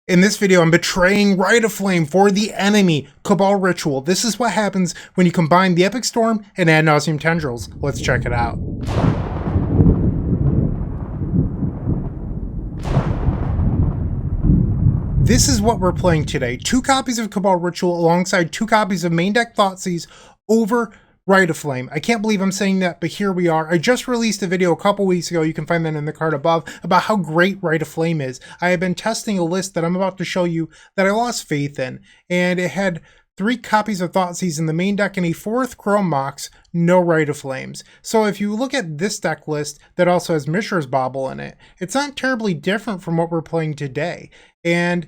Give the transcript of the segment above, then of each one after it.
In this video, I'm betraying Rite of Flame for the enemy, Cabal Ritual. This is what happens when you combine the Epic Storm and Ad Nauseam Tendrils. Let's check it out. This is what we're playing today. 2 copies of Cabal Ritual alongside 2 copies of main deck Thoughtseize over Rite of Flame. I can't believe I'm saying that, but here we are. I just released a video a couple weeks ago, you can find that in the card above, about how great Rite of Flame is. I have been testing a list that I'm about to show you that I lost faith in, and it had 3 copies of Thoughtseize in the main deck and a 4th Chrome Mox, no Rite of Flames. So if you look at this deck list that also has Mishra's Bauble in it, it's not terribly different from what we're playing today. And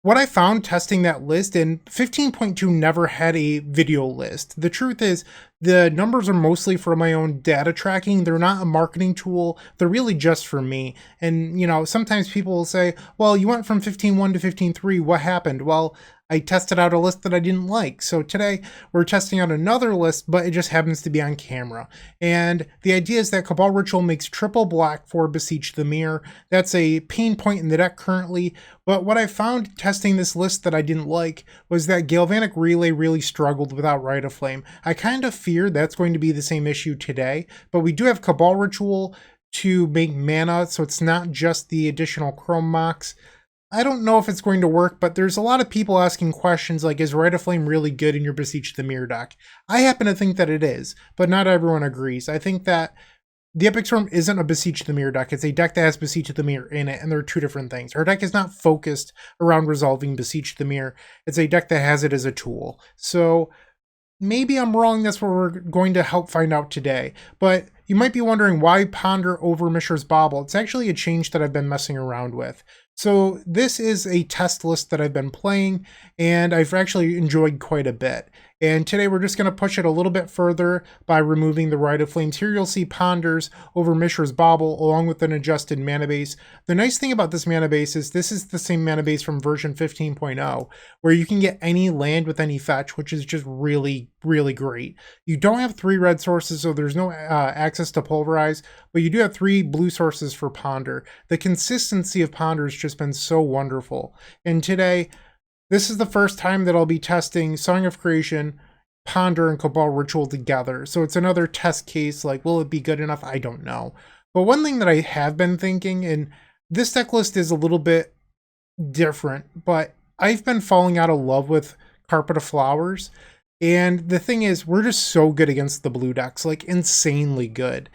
what I found testing that list, and 15.2 never had a video list. The truth is, the numbers are mostly for my own data tracking. They're not a marketing tool. They're really just for me. And, you know, sometimes people will say, well, you went from 15.1 to 15.3. What happened? Well, I tested out a list that I didn't like. So today we're testing out another list, but it just happens to be on camera. And the idea is that Cabal Ritual makes triple black for Beseech the Mirror. That's a pain point in the deck currently. But what I found testing this list that I didn't like was that Galvanic Relay really struggled without Rite of Flame. I kind of fear that's going to be the same issue today, but we do have Cabal Ritual to make mana, so it's not just the additional Chrome Mox. I don't know if it's going to work, but there's a lot of people asking questions like, is Rite of Flame really good in your Beseech the Mirror deck? I happen to think that it is, but not everyone agrees. I think that the Epic Storm isn't a Beseech the Mirror deck. It's a deck that has Beseech the Mirror in it, and there are 2 different things. Our deck is not focused around resolving Beseech the Mirror. It's a deck that has it as a tool. So maybe I'm wrong. That's what we're going to help find out today. But you might be wondering why Ponder over Mishra's Bauble. It's actually a change that I've been messing around with. So this is a test list that I've been playing, and I've actually enjoyed quite a bit. And today we're just going to push it a little bit further by removing the Rite of Flames. Here you'll see Ponders over Mishra's Bauble along with an adjusted mana base. The nice thing about this mana base is this is the same mana base from version 15.0, where you can get any land with any fetch, which is just really, really great. You don't have 3 red sources, so there's no access to Pulverize, but you do have 3 blue sources for Ponder. The consistency of Ponder has just been so wonderful. And today, this is the first time that I'll be testing Song of Creation, Ponder, and Cabal Ritual together. So it's another test case, like, will it be good enough? I don't know. But one thing that I have been thinking, and this deck list is a little bit different, but I've been falling out of love with Carpet of Flowers. And the thing is, we're just so good against the blue decks, like insanely good.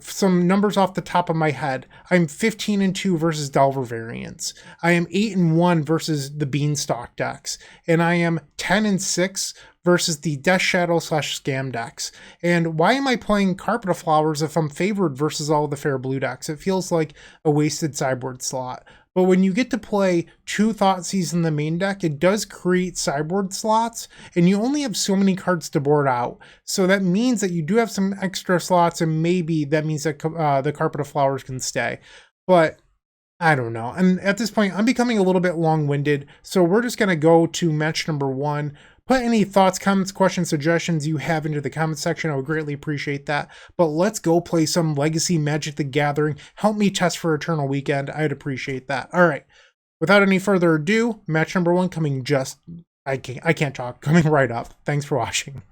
Some numbers off the top of my head. I'm 15-2 versus Delver variants. I am 8-1 versus the Beanstalk decks. And I am 10-6 versus the Death Shadow / Scam decks. And why am I playing Carpet of Flowers if I'm favored versus all the fair blue decks? It feels like a wasted sideboard slot. But when you get to play 2 Thoughtseize in the main deck, it does create sideboard slots, and you only have so many cards to board out. So that means that you do have some extra slots, and maybe that means that the Carpet of Flowers can stay. But I don't know. And at this point, I'm becoming a little bit long-winded, so we're just going to go to match number 1. Put any thoughts, comments, questions, suggestions you have into the comment section. I would greatly appreciate that. But let's go play some Legacy Magic the Gathering. Help me test for Eternal Weekend. I'd appreciate that. All right. Without any further ado, match number 1 coming just... I can't talk. Coming right up. Thanks for watching.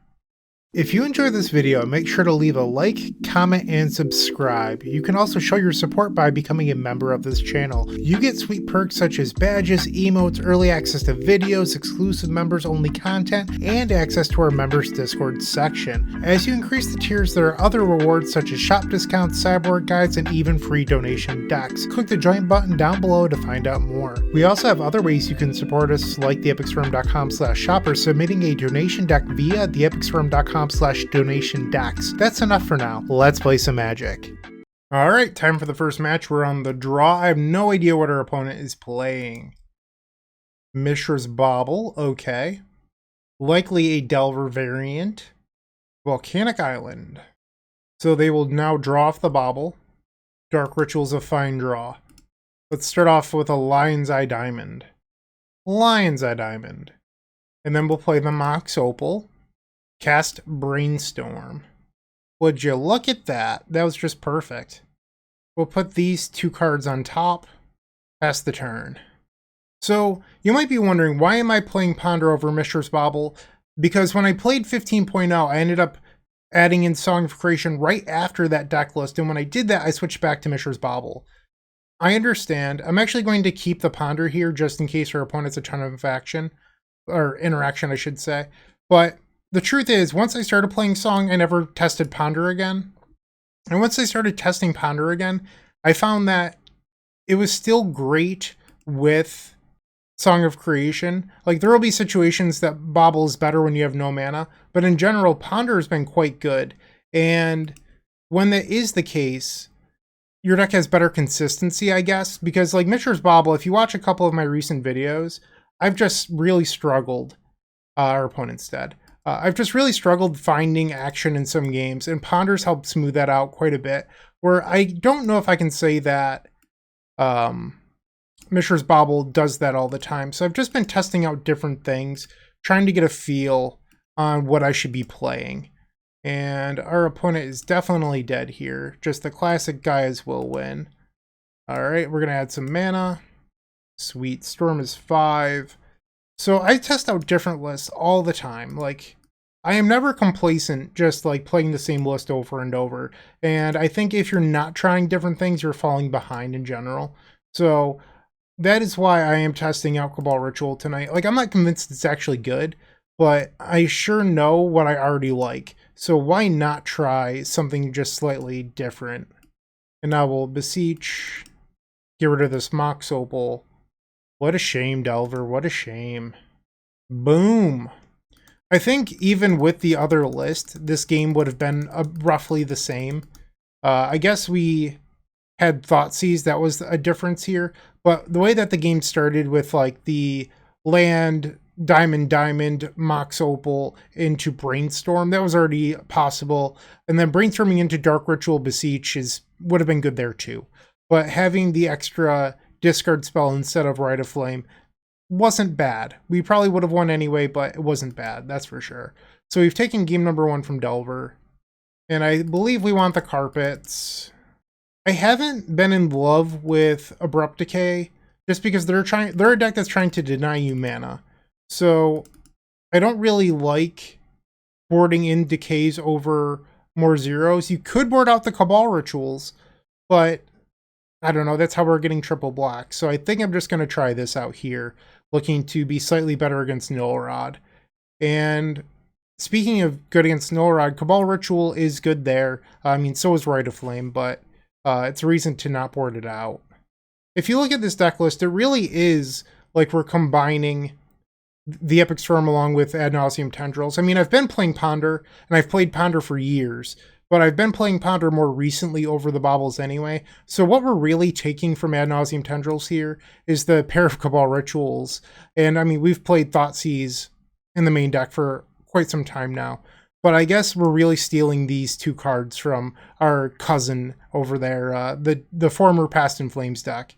If you enjoyed this video, make sure to leave a like, comment, and subscribe. You can also show your support by becoming a member of this channel. You get sweet perks such as badges, emotes, early access to videos, exclusive members-only content, and access to our members Discord section. As you increase the tiers, there are other rewards such as shop discounts, sideboard guides, and even free donation decks. Click the join button down below to find out more. We also have other ways you can support us, like theepicstorm.com/shop or submitting a donation deck via theepicstorm.com/donation decks. That's enough for now. Let's play some Magic. Alright, time for the first match. We're on the draw. I have no idea what our opponent is playing. Mishra's Bauble, okay. Likely a Delver variant. Volcanic Island. So they will now draw off the Bauble. Dark Ritual's a fine draw. Let's start off with a Lion's Eye Diamond. Lion's Eye Diamond. And then we'll play the Mox Opal. Cast Brainstorm. Would you look at that? That was just perfect. We'll put these 2 cards on top. Pass the turn. So you might be wondering, why am I playing Ponder over Mishra's Bauble? Because when I played 15.0, I ended up adding in Song of Creation right after that deck list, and when I did that, I switched back to Mishra's Bauble. I understand. I'm actually going to keep the Ponder here just in case our opponent's a ton of action, or interaction, I should say. But the truth is, once I started playing Song, I never tested Ponder again. And once I started testing Ponder again, I found that it was still great with Song of Creation. Like, there will be situations that Bauble is better when you have no mana, but in general, Ponder has been quite good. And when that is the case, your deck has better consistency, I guess, because like Mishra's Bauble, if you watch a couple of my recent videos, I've just really struggled, our opponent's dead. I've just really struggled finding action in some games, and Ponder's helped smooth that out quite a bit, where I don't know if I can say that Mishra's Bauble does that all the time. So I've just been testing out different things, trying to get a feel on what I should be playing. And our opponent is definitely dead here. Just the classic guys will win. Alright, we're going to add some mana. Sweet. Storm is 5. So I test out different lists all the time. Like, I am never complacent just like playing the same list over and over. And I think if you're not trying different things, you're falling behind in general. So that is why I am testing out Cabal Ritual tonight. Like, I'm not convinced it's actually good, but I sure know what I already like. So why not try something just slightly different? And now we'll Beseech, get rid of this Mox Opal. What a shame, Delver, what a shame. Boom. I think even with the other list, this game would have been roughly the same. I guess we had Thoughtseize, that was a difference here. But the way that the game started with like the land, diamond, Mox Opal into Brainstorm, that was already possible. And then brainstorming into Dark Ritual Beseech would have been good there too. But having the extra discard spell instead of Rite of Flame wasn't bad. We probably would have won anyway, but it wasn't bad, that's for sure. So we've taken game number 1 from Delver. And I believe we want the carpets. I haven't been in love with Abrupt Decay, just because they're a deck that's trying to deny you mana. So I don't really like boarding in decays over more zeros. You could board out the Cabal Rituals, but I don't know, that's how we're getting triple black. So I think I'm just going to try this out here, looking to be slightly better against Nullrod. And speaking of good against Nullrod, Cabal Ritual is good there. I mean, so is Rite of Flame, but it's a reason to not board it out. If you look at this deck list, it really is like we're combining the Epic Storm along with Ad Nauseam Tendrils. I mean, I've been playing Ponder, and I've played Ponder for years, but I've been playing Ponder more recently over the Baubles anyway. So what we're really taking from Ad Nauseam Tendrils here is the pair of Cabal Rituals. And I mean, we've played Thoughtseize in the main deck for quite some time now. But I guess we're really stealing these 2 cards from our cousin over there, the former Past in Flames deck.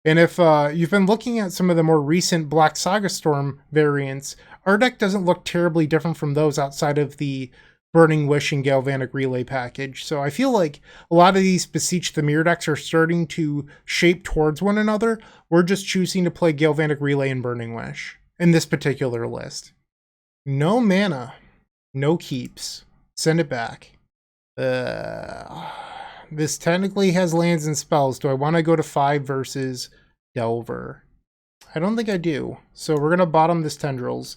And if you've been looking at some of the more recent Black Saga Storm variants, our deck doesn't look terribly different from those outside of the Burning Wish and Galvanic Relay package. So I feel like a lot of these Beseech the Mirror decks are starting to shape towards one another. We're just choosing to play Galvanic Relay and Burning Wish in this particular list. No mana. No keeps. Send it back. This technically has lands and spells. Do I want to go to 5 versus Delver? I don't think I do. So we're going to bottom this Tendrils.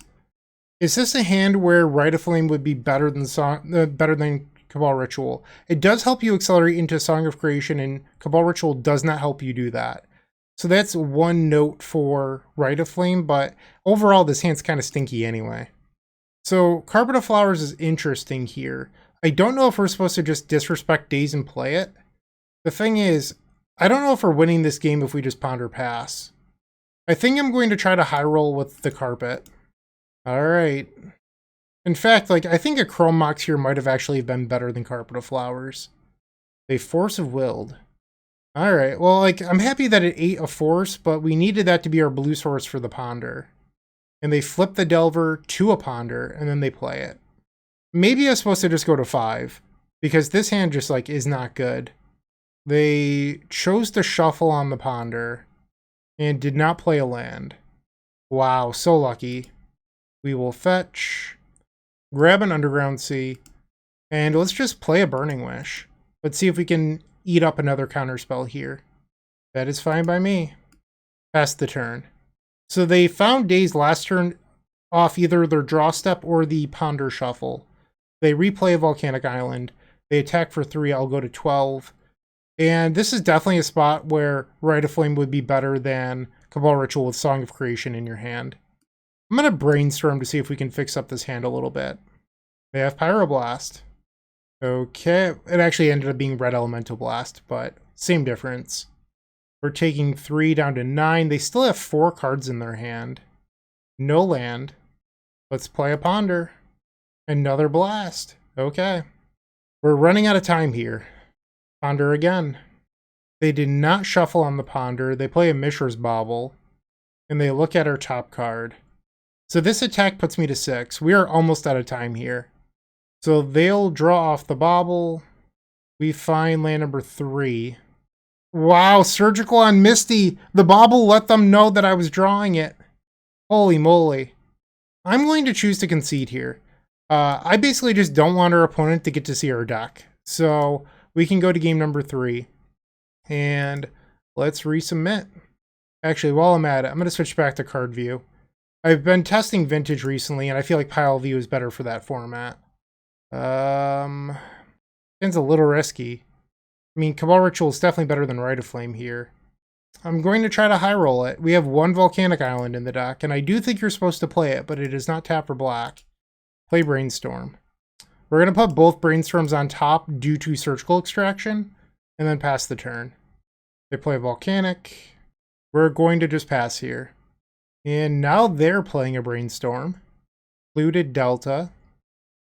Is this a hand where Rite of Flame would be better than Cabal Ritual? It does help you accelerate into Song of Creation, and Cabal Ritual does not help you do that. So that's one note for Rite of Flame, but overall this hand's kind of stinky anyway. So Carpet of Flowers is interesting here. I don't know if we're supposed to just disrespect Daze and play it. The thing is, I don't know if we're winning this game if we just Ponder Pass. I think I'm going to try to high roll with the Carpet. Alright. In fact, like, I think a Chrome Mox here might have actually been better than Carpet of Flowers. A Force of Willed. Alright, well, like, I'm happy that it ate a Force, but we needed that to be our blue source for the Ponder. And they flip the Delver to a Ponder, and then they play it. Maybe I was supposed to just go to 5, because this hand just, like, is not good. They chose to shuffle on the Ponder, and did not play a land. Wow, so lucky. We will fetch, grab an Underground Sea, and let's just play a Burning Wish. Let's see if we can eat up another counterspell here. That is fine by me. Pass the turn. So they found Daze last turn off either their draw step or the Ponder Shuffle. They replay a Volcanic Island. They attack for 3, I'll go to 12. And this is definitely a spot where Rite of Flame would be better than Cabal Ritual with Song of Creation in your hand. I'm going to brainstorm to see if we can fix up this hand a little bit. They have Pyroblast. Okay, it actually ended up being Red Elemental Blast, but same difference. We're taking 3 down to 9. They still have 4 cards in their hand. No land. Let's play a Ponder. Another Blast. Okay. We're running out of time here. Ponder again. They did not shuffle on the Ponder. They play a Mishra's Bauble. And they look at our top card. So this attack puts me to 6. We are almost out of time here. So they'll draw off the Bauble. We find land number 3. Wow, Surgical on Misty. The Bauble let them know that I was drawing it. Holy moly. I'm going to choose to concede here. I basically just don't want our opponent to get to see our deck. So we can go to game number 3. And let's resubmit. Actually, while I'm at it, I'm going to switch back to card view. I've been testing Vintage recently, and I feel like pile view is better for that format. It's a little risky. I mean, Cabal Ritual is definitely better than Rite of Flame here. I'm going to try to high roll it. We have 1 Volcanic Island in the deck, and I do think you're supposed to play it, but it is not tap for black. Play Brainstorm. We're going to put both Brainstorms on top due to Surgical Extraction, and then pass the turn. They play Volcanic. We're going to just pass here. And now they're playing a Brainstorm. Looted Delta.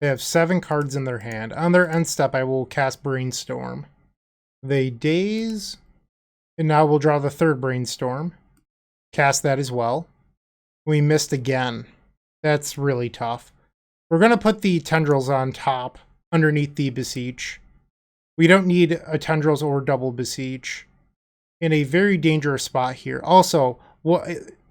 They have 7 cards in their hand. On their end step, I will cast Brainstorm. They Daze. And now we'll draw the 3rd Brainstorm. Cast that as well. We missed again. That's really tough. We're going to put the Tendrils on top, underneath the Beseech. We don't need a Tendrils or double Beseech. In a very dangerous spot here. Also,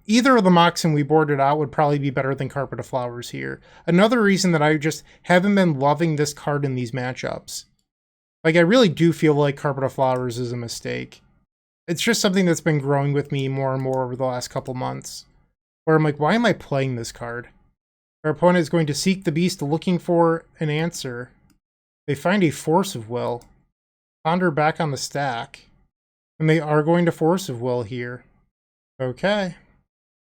either of the Moxen we boarded out would probably be better than Carpet of Flowers here. Another reason that I just haven't been loving this card in these matchups. Like, I really do feel like Carpet of Flowers is a mistake. It's just something that's been growing with me more and more over the last couple months. Where I'm like, why am I playing this card? Our opponent is going to seek the beast looking for an answer. They find a Force of Will. Ponder back on the stack. And they are going to Force of Will here. Okay.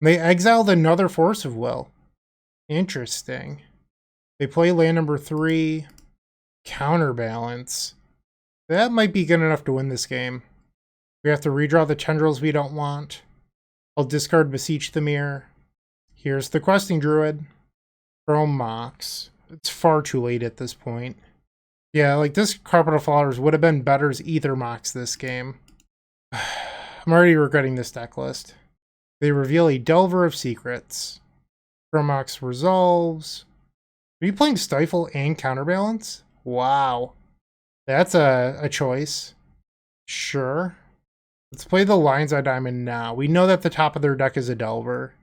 They exiled another Force of Will. Interesting. They play land number 3. Counterbalance. That might be good enough to win this game. We have to redraw the Tendrils we don't want. I'll discard Beseech the Mirror. Here's the Questing Druid. Chrome Mox. It's far too late at this point. Yeah, like this Carpet of Flowers would have been better as either Mox this game. I'm already regretting this deck list. They reveal a Delver of Secrets. Chrome Mox resolves. Are you playing Stifle and Counterbalance? Wow. That's a choice. Sure. Let's play the Lion's Eye Diamond now. We know that the top of their deck is a Delver.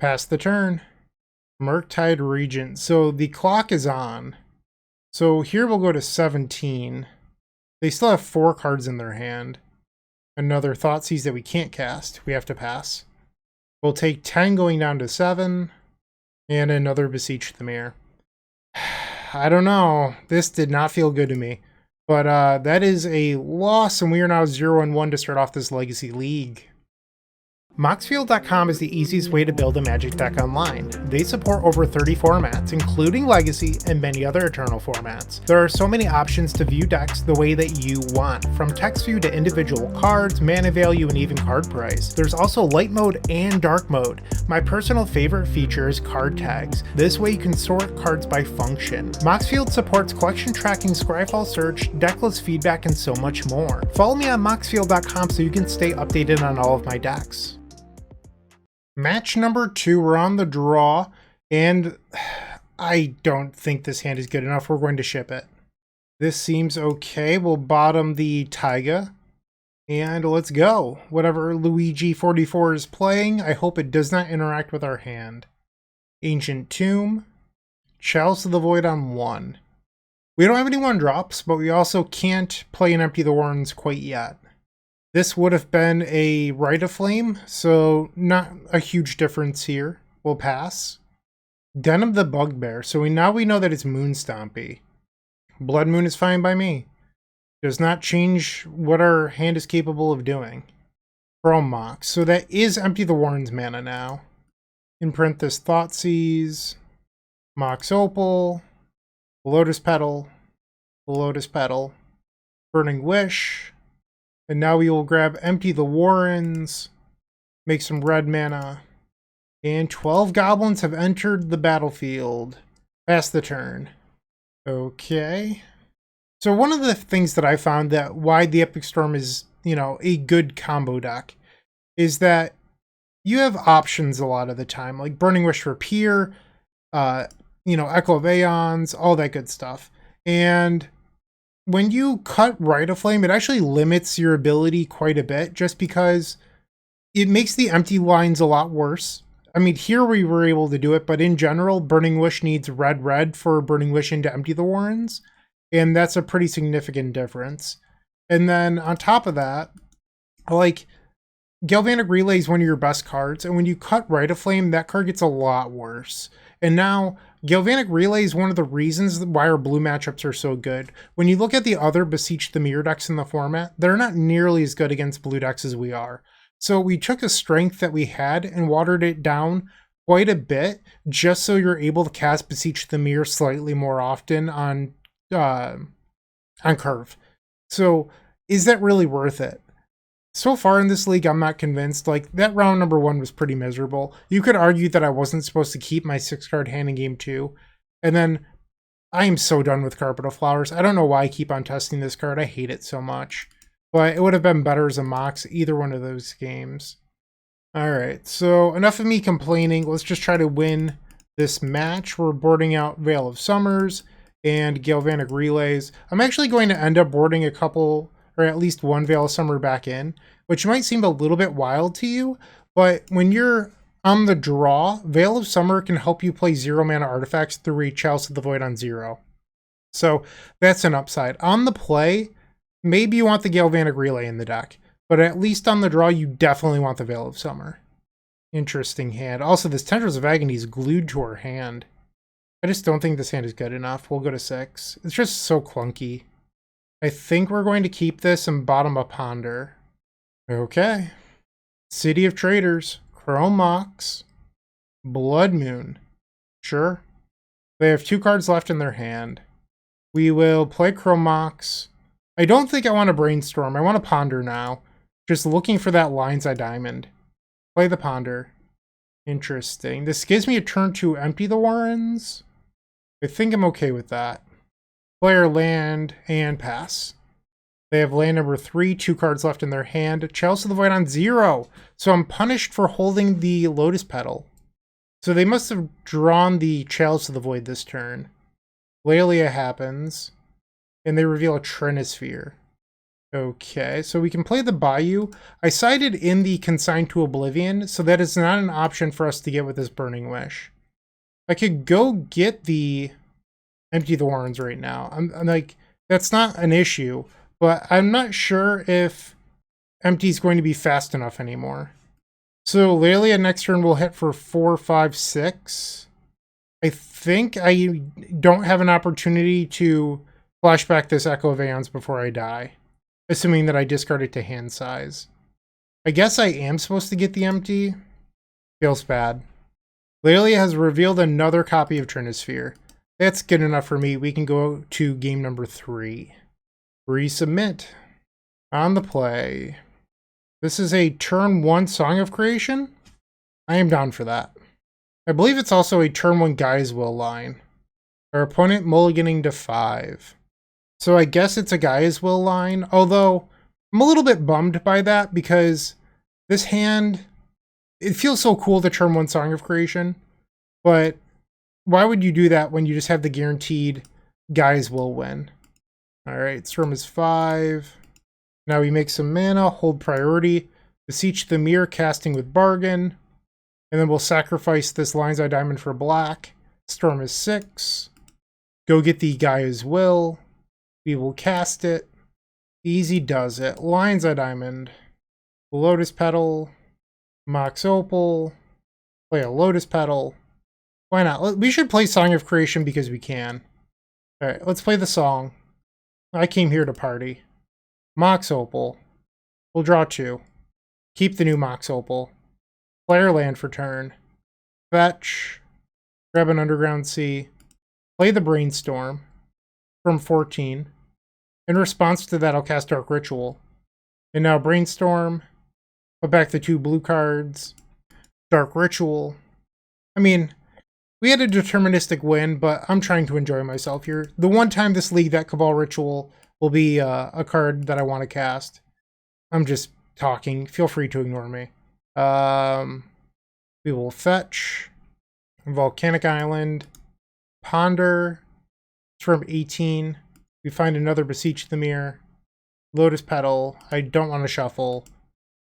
Pass the turn. Murktide Regent. So the clock is on. So here we'll go to 17. They still have 4 cards in their hand. Another Thoughtseize that we can't cast. We have to pass. We'll take 10 going down to 7. And another Beseech the Mirror. I don't know. This did not feel good to me. But that is a loss, and we are now 0-1 to start off this Legacy League. Moxfield.com is the easiest way to build a Magic deck online. They support over 30 formats, including Legacy and many other Eternal formats. There are so many options to view decks the way that you want, from text view to individual cards, mana value, and even card price. There's also light mode and dark mode. My personal favorite feature is card tags. This way you can sort cards by function. Moxfield supports collection tracking, Scryfall search, decklist feedback, and so much more. Follow me on Moxfield.com so you can stay updated on all of my decks. Match number 2, we're on the draw, and I don't think this hand is good enough. We're going to ship it. This seems okay. We'll bottom the Taiga. And let's go. Whatever Luigi 44 is playing, I hope it does not interact with our hand. Ancient Tomb. Chalice of the Void on 1. We don't have any 1-drops, but we also can't play an Empty the Warrens quite yet. This would have been a Rite of Flame, so not a huge difference here. We'll pass. Den of the Bugbear, so now we know that it's Moon Stompy. Blood Moon is fine by me. Does not change what our hand is capable of doing. Chrome Mox, so that is Empty the Warrens mana now. Imprint this Thoughtseize. Mox Opal. Lotus Petal. Lotus Petal. Burning Wish. And now we will grab Empty the Warrens. Make some red mana. And 12 goblins have entered the battlefield. Pass the turn. Okay. So one of the things that I found that why the Epic Storm is, a good combo deck is that you have options a lot of the time, like Burning Wish for Peer, Echo of Aeons, all that good stuff. And when you cut Rite of Flame, it actually limits your ability quite a bit just because it makes the empty lines a lot worse. I mean, here we were able to do it, but in general, Burning Wish needs red for Burning Wish into Empty the Warrens. And that's a pretty significant difference. And then on top of that, like, Galvanic Relay is one of your best cards. And when you cut Rite of Flame, that card gets a lot worse. And now, Galvanic Relay is one of the reasons why our blue matchups are so good. When you look at the other Beseech the Mirror decks in the format, they're not nearly as good against blue decks as we are. So we took a strength that we had and watered it down quite a bit, just so you're able to cast Beseech the Mirror slightly more often on curve. So is that really worth it? So far in this league, I'm not convinced. Like, that round number 1 was pretty miserable. You could argue that I wasn't supposed to keep my 6-card hand in game 2. And then I am so done with Carpet of Flowers. I don't know why I keep on testing this card. I hate it so much. But it would have been better as a Mox either one of those games. Alright, so enough of me complaining. Let's just try to win this match. We're boarding out Veil of Summers and Galvanic Relays. I'm actually going to end up boarding a couple, or at least one Veil of Summer back in, which might seem a little bit wild to you, but when you're on the draw, Veil of Summer can help you play 0 mana artifacts through a Chalice of the Void on 0. So that's an upside. On the play, maybe you want the Galvanic Relay in the deck, but at least on the draw, you definitely want the Veil of Summer. Interesting hand. Also, this Tendrils of Agony is glued to her hand. I just don't think this hand is good enough. We'll go to 6. It's just so clunky. I think we're going to keep this and bottom up Ponder. Okay. City of Traders. Chrome Mox. Blood Moon. Sure. They have 2 cards left in their hand. We will play Chrome Mox. I don't think I want to Brainstorm. I want to Ponder now. Just looking for that Lion's Eye Diamond. Play the Ponder. Interesting. This gives me a turn to Empty the Warrens. I think I'm okay with that. Player land and pass. They have land number 3, 2 cards left in their hand. Chalice of the Void on 0. So I'm punished for holding the Lotus Petal. So they must have drawn the Chalice of the Void this turn. Lelia happens. And they reveal a Trinisphere. Okay, so we can play the Bayou. I sided in the Consigned to Oblivion, so that is not an option for us to get with this Burning Wish. I could go get the Empty the Warrens right now. I'm like, that's not an issue, but I'm not sure if Empty's going to be fast enough anymore. So Lelia next turn will hit for 4, 5, 6. I think I don't have an opportunity to flashback this Echo of Aeons before I die, assuming that I discard it to hand size. I guess I am supposed to get the Empty. Feels bad. Lelia has revealed another copy of Trinisphere. That's good enough for me. We can go to game number 3. Resubmit. On the play. This is a turn 1 Song of Creation. I am down for that. I believe it's also a turn 1 Gaia's Will line. Our opponent mulliganing to 5. So I guess it's a Gaia's Will line, although I'm a little bit bummed by that because this hand, it feels so cool to turn 1 Song of Creation, but why would you do that when you just have the guaranteed Gaia's Will win? Alright, Storm is 5. Now we make some mana, hold priority, Beseech the Mirror, casting with Bargain, and then we'll sacrifice this Lion's Eye Diamond for black. Storm is 6. Go get the Gaia's Will. We will cast it. Easy does it. Lion's Eye Diamond. Lotus Petal. Mox Opal. Play a Lotus Petal. Why not? We should play Song of Creation because we can. Alright, let's play the song. I came here to party. Mox Opal. We'll draw 2. Keep the new Mox Opal. Play our land for turn. Fetch. Grab an Underground Sea. Play the Brainstorm from 14. In response to that, I'll cast Dark Ritual. And now Brainstorm. Put back the 2 blue cards. Dark Ritual. I mean, we had a deterministic win, but I'm trying to enjoy myself here. The one time this league that Cabal Ritual will be a card that I want to cast. I'm just talking. Feel free to ignore me. We will fetch. Volcanic Island. Ponder. It's from 18. We find another Beseech the Mirror. Lotus Petal. I don't want to shuffle.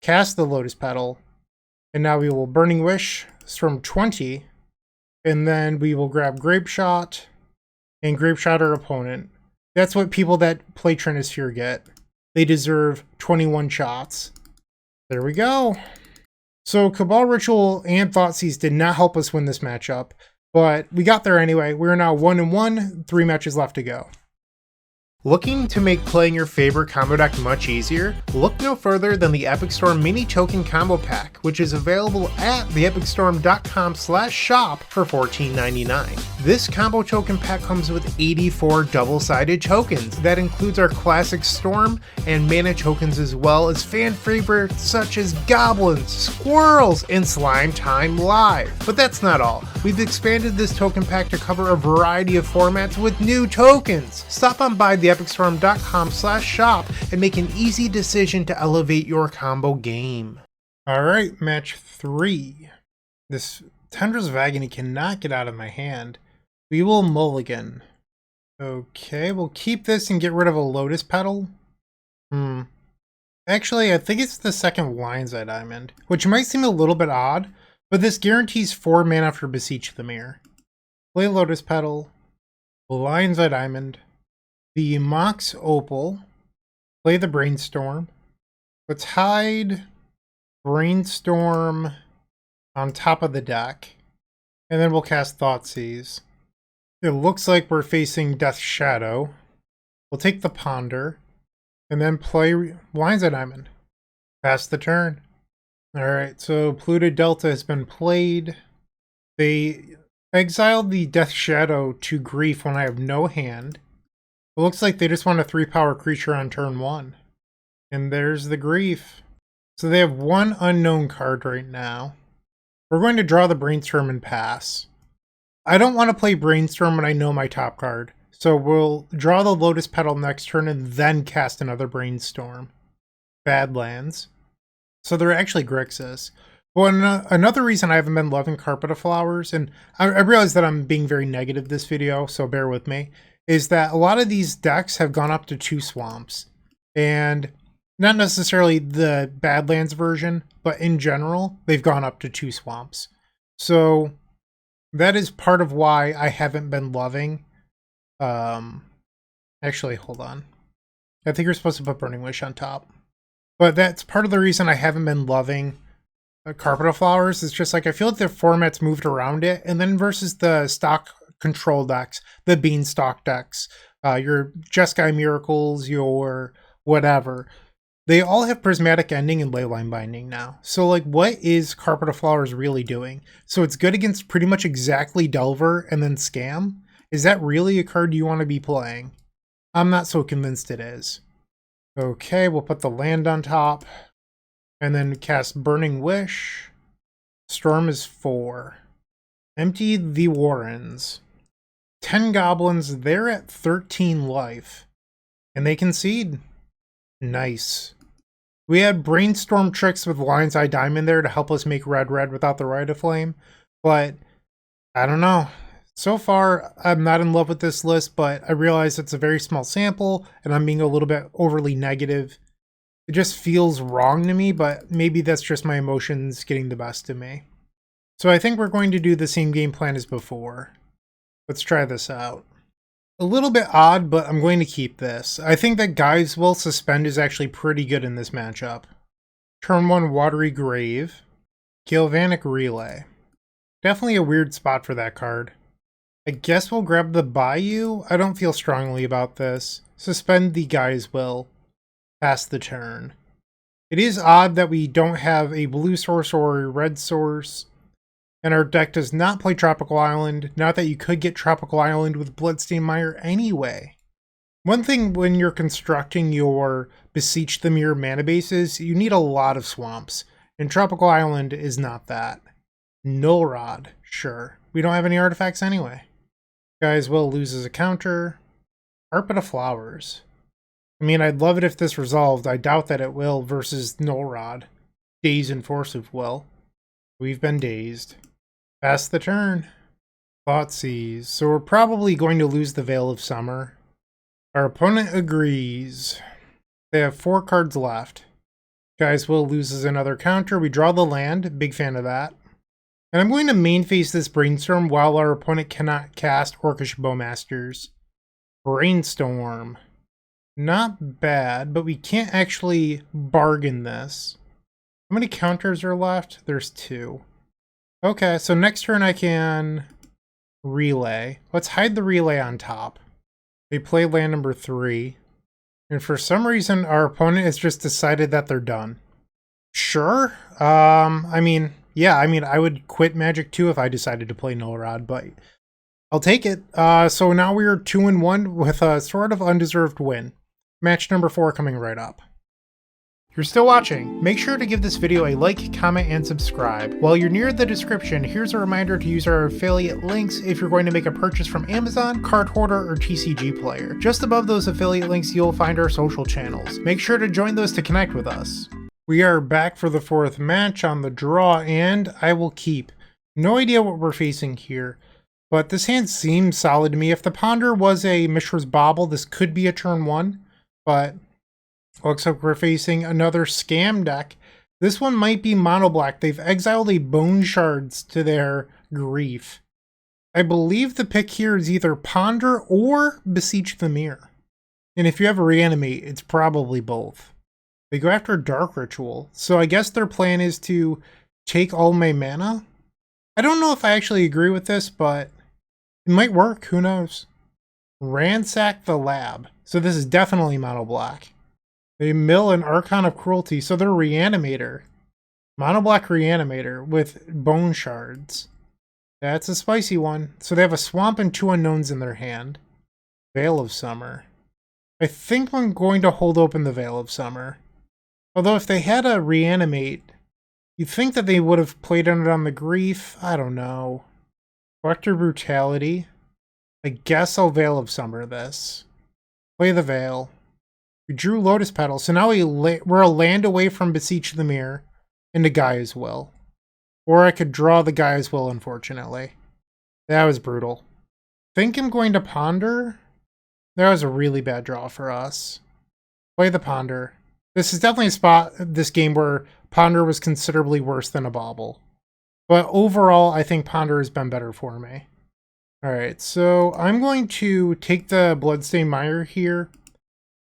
Cast the Lotus Petal. And now we will Burning Wish. It's from 20. And then we will grab Grapeshot. And Grapeshot our opponent. That's what people that play Trinisphere get. They deserve 21 shots. There we go. So Cabal Ritual and Thoughtseize did not help us win this matchup. But we got there anyway. We're now 1-1, 3 matches left to go. Looking to make playing your favorite combo deck much easier? Look no further than the Epic Storm Mini Token Combo Pack, which is available at theepicstorm.com/shop for $14.99. This combo token pack comes with 84 double-sided tokens. That includes our classic Storm and mana tokens, as well as fan favorites such as Goblins, Squirrels, and Slime Time Live. But that's not all. We've expanded this token pack to cover a variety of formats with new tokens. Stop on by theepicstorm.com/shop and make an easy decision to elevate your combo game. Alright, match 3. This Tendrils of Agony cannot get out of my hand. We will mulligan. Okay, we'll keep this and get rid of a Lotus Petal. Actually, I think it's the second Lion's Eye Diamond, which might seem a little bit odd, but this guarantees 4 mana for Beseech the Mirror. Play Lotus Petal, Lion's Eye Diamond, the Mox Opal, play the Brainstorm. Let's hide Brainstorm on top of the deck, and then we'll cast Thoughtseize. It looks like we're facing Death's Shadow. We'll take the Ponder, and then play Lion's Eye Diamond. Pass the turn. Alright, so Pluto Delta has been played. They exiled the Death's Shadow to Grief when I have no hand. It looks like they just want a 3-power creature on turn 1. And there's the Grief. So they have 1 unknown card right now. We're going to draw the Brainstorm and pass. I don't want to play Brainstorm when I know my top card. So we'll draw the Lotus Petal next turn and then cast another Brainstorm. Badlands. So they're actually Grixis. Well, another reason I haven't been loving Carpet of Flowers, and I realize that I'm being very negative this video, so bear with me, is that a lot of these decks have gone up to 2 swamps. And not necessarily the Badlands version, but in general, they've gone up to 2 swamps. So that is part of why I haven't been loving. Actually, hold on. I think you're supposed to put Burning Wish on top. But that's part of the reason I haven't been loving Carpet of Flowers. It's just like I feel like the format's moved around it. And then versus the stock control decks, the Beanstalk decks, your Jeskai Miracles, your whatever, they all have Prismatic Ending and Leyline Binding now. So like, what is Carpet of Flowers really doing? So it's good against pretty much exactly Delver and then Scam. Is that really a card you want to be playing? I'm not so convinced it is. Okay, we'll put the land on top. And then cast Burning Wish. Storm is 4. Empty the Warrens. 10 goblins, they're at 13 life. And they concede. Nice. We had Brainstorm tricks with Lion's Eye Diamond there to help us make red without the Rite of Flame. But, I don't know. So far, I'm not in love with this list, but I realize it's a very small sample, and I'm being a little bit overly negative. It just feels wrong to me, but maybe that's just my emotions getting the best of me. So I think we're going to do the same game plan as before. Let's try this out. A little bit odd, but I'm going to keep this. I think that Guy's Will Suspend is actually pretty good in this matchup. Turn 1 Watery Grave. Galvanic Relay. Definitely a weird spot for that card. I guess we'll grab the Bayou. I don't feel strongly about this. Suspend the Guy's Will. Pass the turn. It is odd that we don't have a blue source or a red source. And our deck does not play Tropical Island. Not that you could get Tropical Island with Bloodstained Mire anyway. One thing when you're constructing your Beseech the Mirror mana bases, you need a lot of swamps. And Tropical Island is not that. Null Rod, sure. We don't have any artifacts anyway. Guy's Will loses a counter. Carpet of Flowers. I mean, I'd love it if this resolved. I doubt that it will versus Null Rod. Daze and Force of Will. We've been dazed. Pass the turn. Thoughtseize. So we're probably going to lose the Veil of Summer. Our opponent agrees. They have 4 cards left. Guy's Will loses another counter. We draw the land. Big fan of that. And I'm going to main phase this Brainstorm while our opponent cannot cast Orcish Bowmasters. Brainstorm. Not bad, but we can't actually bargain this. How many counters are left? There's 2. Okay, so next turn I can relay. Let's hide the relay on top. They play land number 3. And for some reason, our opponent has just decided that they're done. Sure. I mean, I would quit Magic too if I decided to play Null Rod, but I'll take it. So now we are 2-1 with a sort of undeserved win. Match number 4 coming right up. If you're still watching, make sure to give this video a like, comment, and subscribe. While you're near the description, here's a reminder to use our affiliate links if you're going to make a purchase from Amazon, Card Hoarder, or TCG Player. Just above those affiliate links, you'll find our social channels. Make sure to join those to connect with us. We are back for the 4th match on the draw, and I will keep. No idea what we're facing here, but this hand seems solid to me. If the Ponder was a Mishra's Bauble, this could be a turn 1, but looks like we're facing another scam deck. This one might be mono black. They've exiled a Bone Shards to their grief. I believe the pick here is either Ponder or Beseech the Mirror. And if you have a Reanimate, it's probably both. They go after Dark Ritual, so I guess their plan is to take all my mana. I don't know if I actually agree with this, but it might work. Who knows? Ransack the Lab. So this is definitely mono black. They mill an Archon of Cruelty, so they're Reanimator. Mono black Reanimator with Bone Shards. That's a spicy one. So they have a Swamp and 2 unknowns in their hand. Veil of Summer. I think I'm going to hold open the Veil of Summer. Although if they had a Reanimate, you'd think that they would have played it on the grief. I don't know. Collector Brutality. I guess I'll Veil of Summer this. Play the Veil. We drew Lotus Petal, so now we're a land away from Beseech the Mirror into Guy's Will. Or I could draw the Guy's Will, unfortunately. That was brutal. Think I'm going to Ponder? That was a really bad draw for us. Play the Ponder. This is definitely a spot, this game, where Ponder was considerably worse than a Bauble. But overall, I think Ponder has been better for me. Alright, so I'm going to take the Bloodstained Mire here.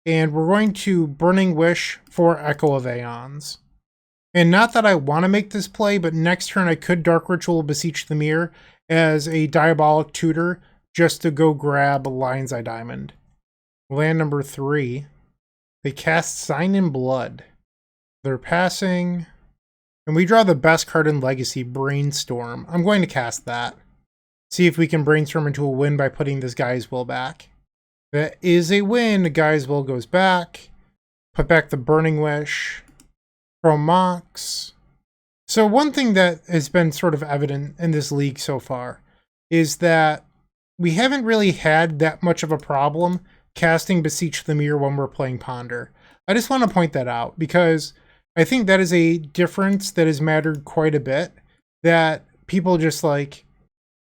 And we're going to Burning Wish for Echo of Aeons. And not that I want to make this play, but next turn I could Dark Ritual Beseech the Mirror as a Diabolic Tutor just to go grab Lion's Eye Diamond. Land number 3. They cast Sign in Blood. They're passing. And we draw the best card in Legacy, Brainstorm. I'm going to cast that. See if we can brainstorm into a win by putting this Guy's Will back. That is a win. Guy's Will goes back. Put back the Burning Wish. Pro Mox. So one thing that has been sort of evident in this league so far is that we haven't really had that much of a problem casting Beseech the Mirror when we're playing Ponder. I just want to point that out because I think that is a difference that has mattered quite a bit. That people just like,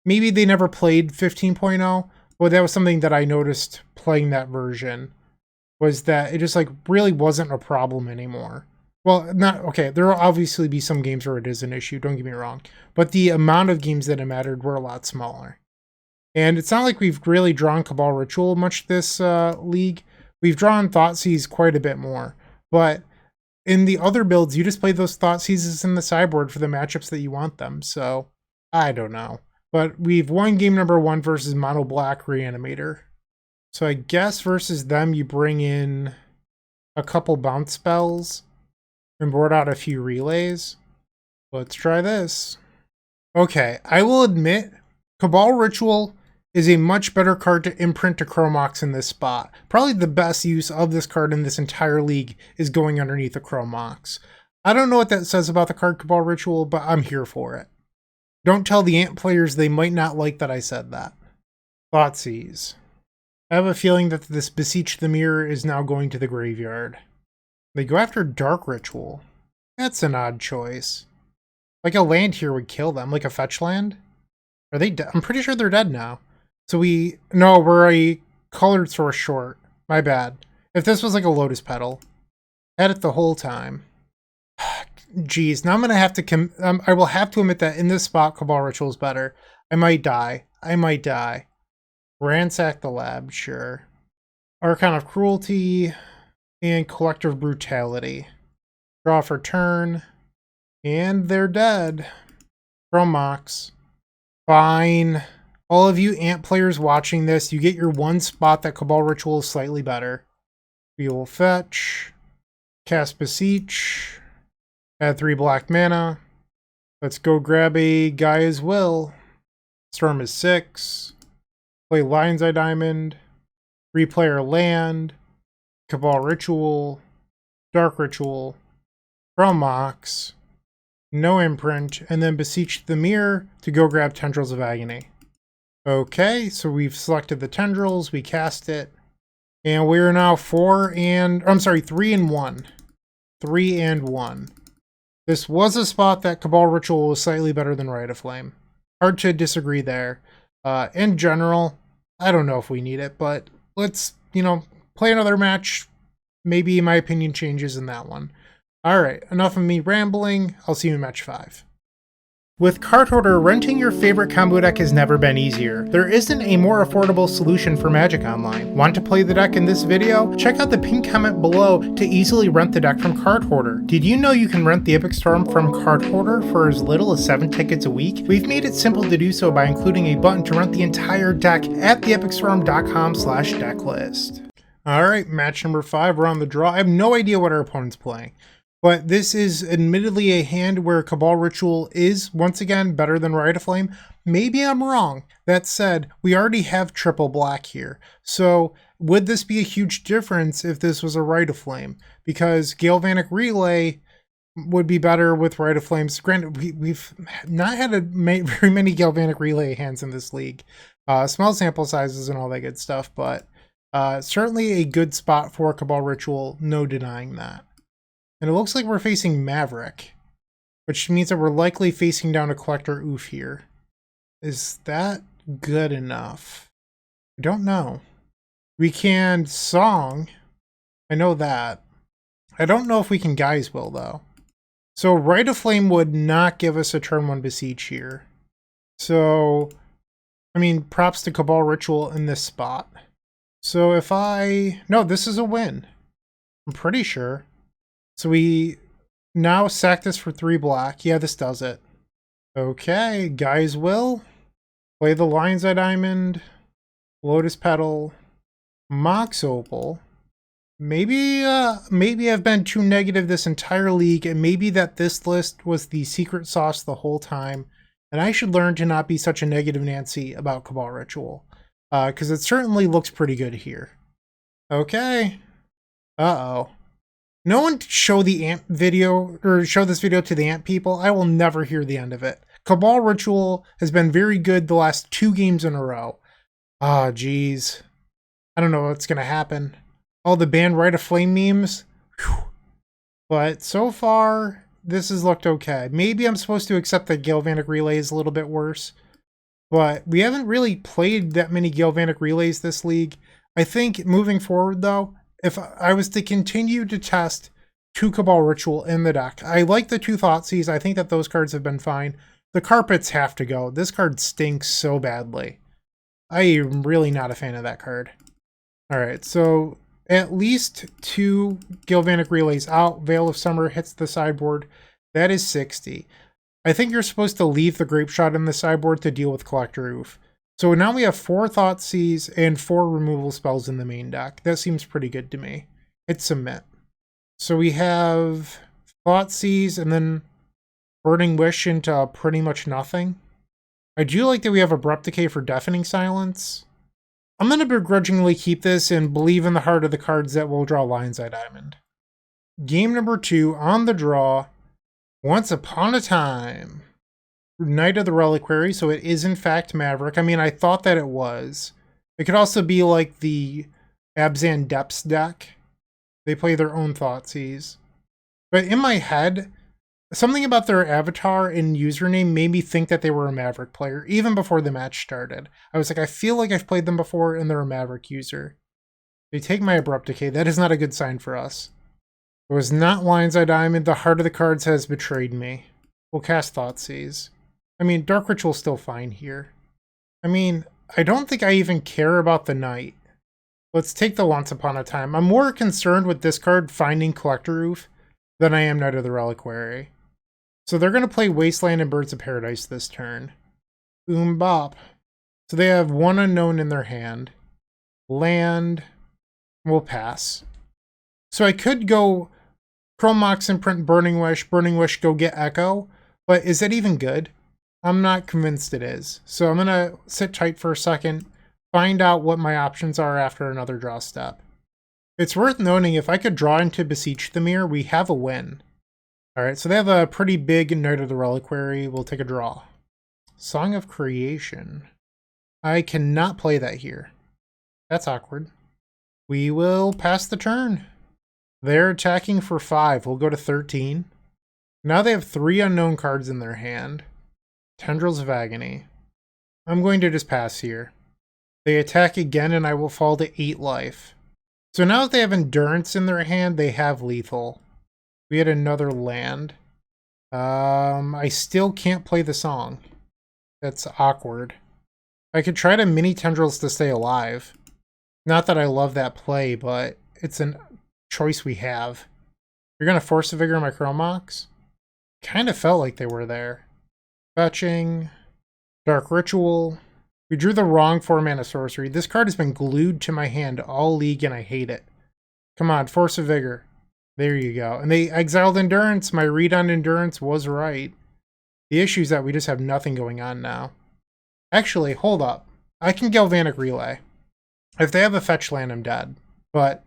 maybe they never played 15.0, but that was something that I noticed playing that version. was that it just like really wasn't a problem anymore. Well, not okay. There will obviously be some games where it is an issue. Don't get me wrong, but the amount of games that it mattered were a lot smaller. And it's not like we've really drawn Cabal Ritual much this league. We've drawn Thoughtseize quite a bit more, but in the other builds, you just play those Thoughtseizes in the sideboard for the matchups that you want them. So I don't know, but we've won game number 1 versus Mono Black Reanimator. So I guess versus them, you bring in a couple bounce spells and board out a few relays. Let's try this. Okay, I will admit, Cabal Ritual is a much better card to imprint to Chromox in this spot. Probably the best use of this card in this entire league is going underneath a Chromox. I don't know what that says about the card Cabal Ritual, but I'm here for it. Don't tell the Ant players, they might not like that I said that. Thoughtseize. I have a feeling that this Beseech the Mirror is now going to the graveyard. They go after Dark Ritual. That's an odd choice. Like a land here would kill them, like a fetch land? Are they dead? I'm pretty sure they're dead now. So no, we're a colored source short. My bad. If this was like a Lotus Petal, I had it the whole time. Jeez, now I'm gonna have to I will have to admit that in this spot, Cabal Ritual is better. I might die. Ransack the lab, sure. Archon of Cruelty and Collective Brutality. Draw for turn. And they're dead. Chromox. Fine. All of you Ant players watching this, you get your one spot that Cabal Ritual is slightly better. We will fetch. Cast Beseech. Add 3 black mana. Let's go grab a Gaia's Will. Storm is 6. Play Lion's Eye Diamond. Replay our land. Cabal Ritual. Dark Ritual. Chromox. No imprint. And then Beseech the Mirror to go grab Tendrils of Agony. Okay, so we've selected the Tendrils. We cast it. And we're now 3 and 1. 3 and 1. This was a spot that Cabal Ritual was slightly better than Rite of Flame. Hard to disagree there. In general, I don't know if we need it, but let's, play another match. Maybe my opinion changes in that one. Alright, enough of me rambling. I'll see you in match 5. With Card Hoarder, renting your favorite combo deck has never been easier. There isn't a more affordable solution for Magic Online. Want to play the deck in this video? Check out the pinned comment below to easily rent the deck from Card Hoarder. Did you know you can rent the Epic Storm from Card Hoarder for as little as 7 tickets a week? We've made it simple to do so by including a button to rent the entire deck at theepicstorm.com/decklist. Alright, match number 5, we're on the draw. I have no idea what our opponent's playing. But this is admittedly a hand where Cabal Ritual is, once again, better than Rite of Flame. Maybe I'm wrong. That said, we already have triple black here. So would this be a huge difference if this was a Rite of Flame? Because Galvanic Relay would be better with Rite of Flames. Granted, we've not had very many Galvanic Relay hands in this league. Small sample sizes and all that good stuff, but certainly a good spot for Cabal Ritual, no denying that. And it looks like we're facing Maverick, which means that we're likely facing down a Collector Ooze here. Is that good enough? I don't know. We can Song. I know that. I don't know if we can Gaia's Will, though. So Rite of Flame would not give us a turn 1 Beseech here. So, props to Cabal Ritual in this spot. So if no, this is a win. I'm pretty sure. So we now sack this for 3 black. Yeah, this does it. Okay, Gaia's Will. Play the Lion's Eye Diamond. Lotus Petal. Mox Opal. Maybe I've been too negative this entire league, and maybe that this list was the secret sauce the whole time, and I should learn to not be such a negative Nancy about Cabal Ritual. Because it certainly looks pretty good here. Okay. Uh-oh. No one show the Ant video, or show this video to the Ant people. I will never hear the end of it. Cabal Ritual has been very good the last 2 games in a row. Ah, geez. I don't know what's going to happen. All the banned Rite of Flame memes. Whew. But so far, this has looked okay. Maybe I'm supposed to accept that Galvanic Relay is a little bit worse. But we haven't really played that many Galvanic Relays this league. I think moving forward, though, if I was to continue to test 2 Cabal Ritual in the deck, I like the 2 Thoughtseize. I think that those cards have been fine. The Carpets have to go. This card stinks so badly. I am really not a fan of that card. Alright, so at least 2 Galvanic Relays out. Veil of Summer hits the sideboard. That is 60. I think you're supposed to leave the Grapeshot in the sideboard to deal with Collector Oof. So now we have 4 Thoughtseize and 4 removal spells in the main deck. That seems pretty good to me. Hit Submit. So we have Thoughtseize and then Burning Wish into pretty much nothing. I do like that we have Abrupt Decay for Deafening Silence. I'm going to begrudgingly keep this and believe in the heart of the cards that will draw Lion's Eye Diamond. Game number 2 on the draw. Once Upon a Time. Knight of the Reliquary, so it is in fact Maverick. I mean, I thought that it was. It could also be like the Abzan Depths deck. They play their own Thoughtseize. But in my head, something about their avatar and username made me think that they were a Maverick player, even before the match started. I was like, I feel like I've played them before and they're a Maverick user. They take my Abrupt Decay. That is not a good sign for us. It was not Lion's Eye Diamond. The heart of the cards has betrayed me. We'll cast Thoughtseize. I mean, Dark Ritual's still fine here. I mean, I don't think I even care about the Knight. Let's take the Once Upon a Time. I'm more concerned with this card finding Collector Oof than I am Knight of the Reliquary. So they're going to play Wasteland and Birds of Paradise this turn. Bop. So they have 1 unknown in their hand. Land. We'll pass. So I could go Chrome Mox and print Burning Wish, go get Echo, but is that even good? I'm not convinced it is. So I'm going to sit tight for a second, find out what my options are after another draw step. It's worth noting if I could draw into Beseech the Mirror, we have a win. Alright, so they have a pretty big Knight of the Reliquary. We'll take a draw. Song of Creation. I cannot play that here. That's awkward. We will pass the turn. They're attacking for 5. We'll go to 13. Now they have 3 unknown cards in their hand. Tendrils of Agony. I'm going to just pass here. They attack again and I will fall to 8 life. So now that they have Endurance in their hand, they have Lethal. We had another land. I still can't play the song. That's awkward. I could try to mini Tendrils to stay alive. Not that I love that play, but it's a choice we have. You're going to Force a Vigor my Chrome Mox? Kind of felt like they were there. Fetching. Dark Ritual. We drew the wrong 4-mana sorcery. This card has been glued to my hand all league and I hate it. Come on, Force of Vigor. There you go. And they exiled Endurance. My read on Endurance was right. The issue is that we just have nothing going on now. Actually, hold up. I can Galvanic Relay. If they have a fetch land, I'm dead. But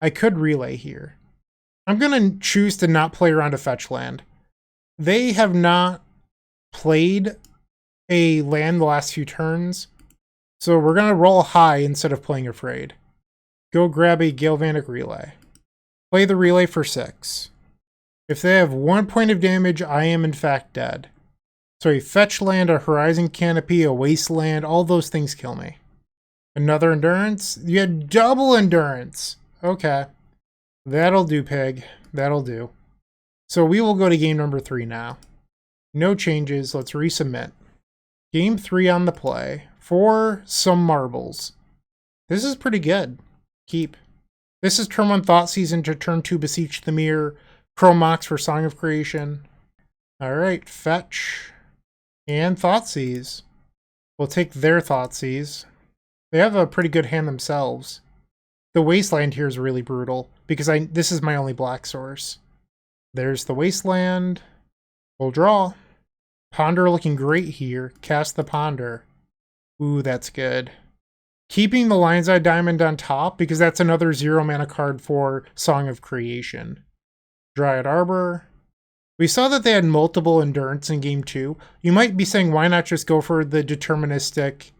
I could relay here. I'm going to choose to not play around a fetch land. They have not played a land the last few turns. So we're going to roll high instead of playing afraid. Go grab a Galvanic Relay. Play the relay for 6. If they have 1 point of damage, I am in fact dead. So a fetch land, a Horizon Canopy, a Wasteland, all those things kill me. Another Endurance? You had double Endurance! Okay. That'll do, pig. That'll do. So we will go to game number 3 now. No changes. Let's resubmit. Game 3 on the play. For some marbles. This is pretty good. Keep. This is turn 1 Thoughtseize into turn 2 Beseech the Mirror. Chrome Mox for Song of Creation. Alright, fetch. And Thoughtseize. We'll take their Thoughtseize. They have a pretty good hand themselves. The Wasteland here is really brutal, because this is my only black source. There's the Wasteland. We'll draw. Ponder looking great here. Cast the Ponder. Ooh, that's good. Keeping the Lion's Eye Diamond on top, because that's another 0-mana card for Song of Creation. Dryad Arbor. We saw that they had multiple Endurance in game 2. You might be saying, why not just go for the deterministic,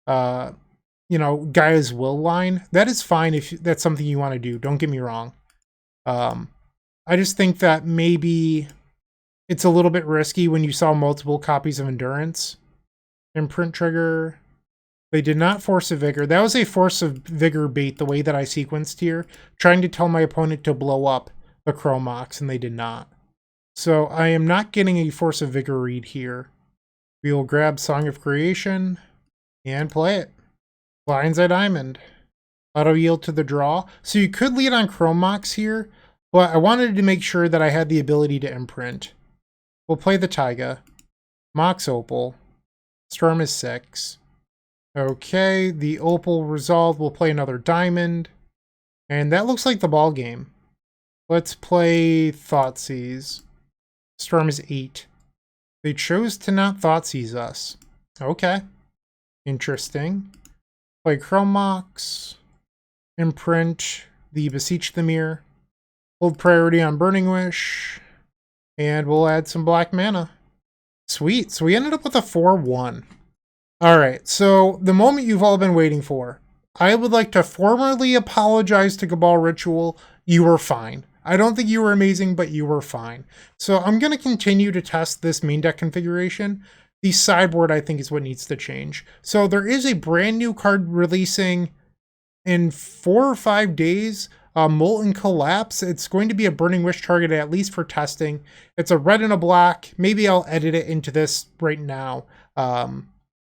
Gaia's Will line? That is fine if that's something you want to do. Don't get me wrong. I just think that maybe it's a little bit risky when you saw multiple copies of Endurance. Imprint Trigger. They did not Force of Vigor. That was a Force of Vigor bait, the way that I sequenced here, trying to tell my opponent to blow up the Chromox, and they did not. So I am not getting a Force of Vigor read here. We will grab Song of Creation and play it. Lion's Eye Diamond. Auto yield to the draw. So you could lead on Chromox here, but I wanted to make sure that I had the ability to imprint. We'll play the Taiga. Mox Opal. Storm is 6. Okay, the Opal resolved. We'll play another Diamond. And that looks like the ball game. Let's play Thoughtseize. Storm is 8. They chose to not Thoughtseize us. Okay. Interesting. Play Chromox. Imprint the Beseech the Mirror. Hold priority on Burning Wish. And we'll add some black mana. Sweet. So we ended up with a 4-1. Alright, so the moment you've all been waiting for. I would like to formally apologize to Cabal Ritual. You were fine. I don't think you were amazing, but you were fine. So I'm going to continue to test this main deck configuration. The sideboard, I think, is what needs to change. So there is a brand new card releasing in 4 or 5 days. Molten Collapse. It's going to be a Burning Wish target, at least for testing. It's a red and a black. Maybe I'll edit it into this right now.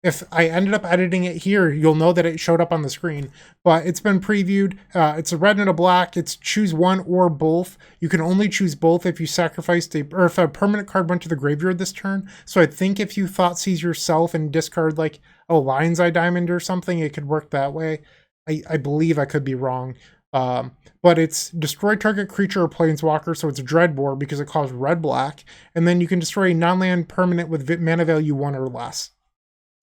If I ended up editing it here, you'll know that it showed up on the screen, but it's been previewed. It's a red and a black. It's choose one or both. You can only choose both if you sacrificed or if a permanent card went to the graveyard this turn. So I think if you Thoughtseize yourself and discard like a Lion's Eye Diamond or something, it could work that way. I believe I could be wrong. But it's destroy target creature or planeswalker, so it's a Dreadbore because it costs red-black, and then you can destroy a non-land permanent with mana value 1 or less.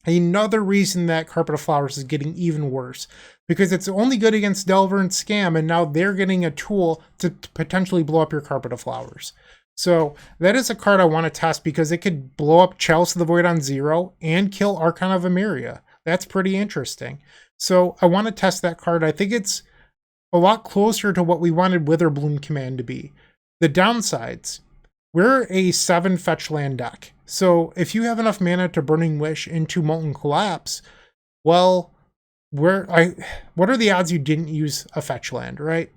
Another reason that Carpet of Flowers is getting even worse, because it's only good against Delver and Scam, and now they're getting a tool to potentially blow up your Carpet of Flowers. So that is a card I want to test because it could blow up Chalice of the Void on 0 and kill Archon of Emeria. That's pretty interesting. So I want to test that card. I think it's a lot closer to what we wanted Witherbloom Command to be. The downsides. We're a 7 fetch land deck. So if you have enough mana to Burning Wish into Molten Collapse, well, what are the odds you didn't use a fetch land, right?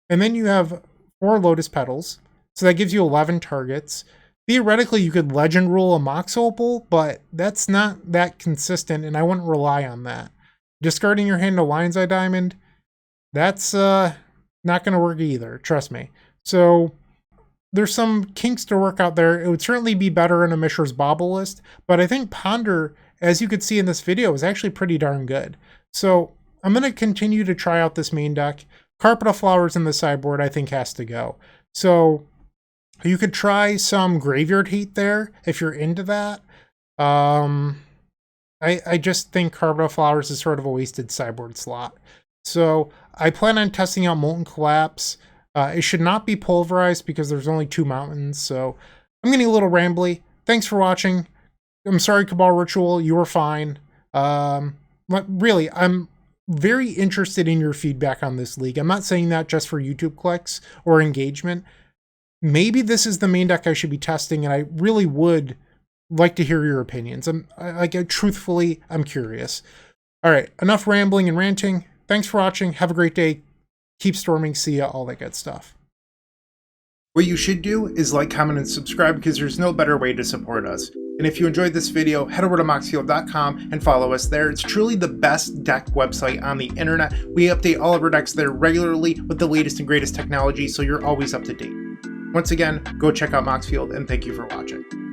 And then you have 4 Lotus Petals. So that gives you 11 targets. Theoretically, you could Legend Rule a Mox Opal, but that's not that consistent, and I wouldn't rely on that. Discarding your hand to Lion's Eye Diamond, that's not going to work either, trust me. So there's some kinks to work out there. It would certainly be better in a Mishra's Bauble list, but I think Ponder, as you could see in this video, is actually pretty darn good. So I'm going to continue to try out this main deck. Carpet of Flowers in the sideboard, I think, has to go. So you could try some Graveyard Hate there if you're into that. I just think Carpet of Flowers is sort of a wasted sideboard slot. So I plan on testing out Molten Collapse. It should not be pulverized because there's only 2 mountains. So I'm getting a little rambly. Thanks for watching. I'm sorry, Cabal Ritual. You were fine. Really, I'm very interested in your feedback on this league. I'm not saying that just for YouTube clicks or engagement. Maybe this is the main deck I should be testing, and I really would like to hear your opinions. Truthfully, I'm curious. All right, enough rambling and ranting. Thanks for watching. Have a great day. Keep storming. See ya. All that good stuff. What you should do is like, comment, and subscribe because there's no better way to support us. And if you enjoyed this video, head over to moxfield.com and follow us there. It's truly the best deck website on the internet. We update all of our decks there regularly with the latest and greatest technology, so you're always up to date. Once again, go check out Moxfield, and thank you for watching.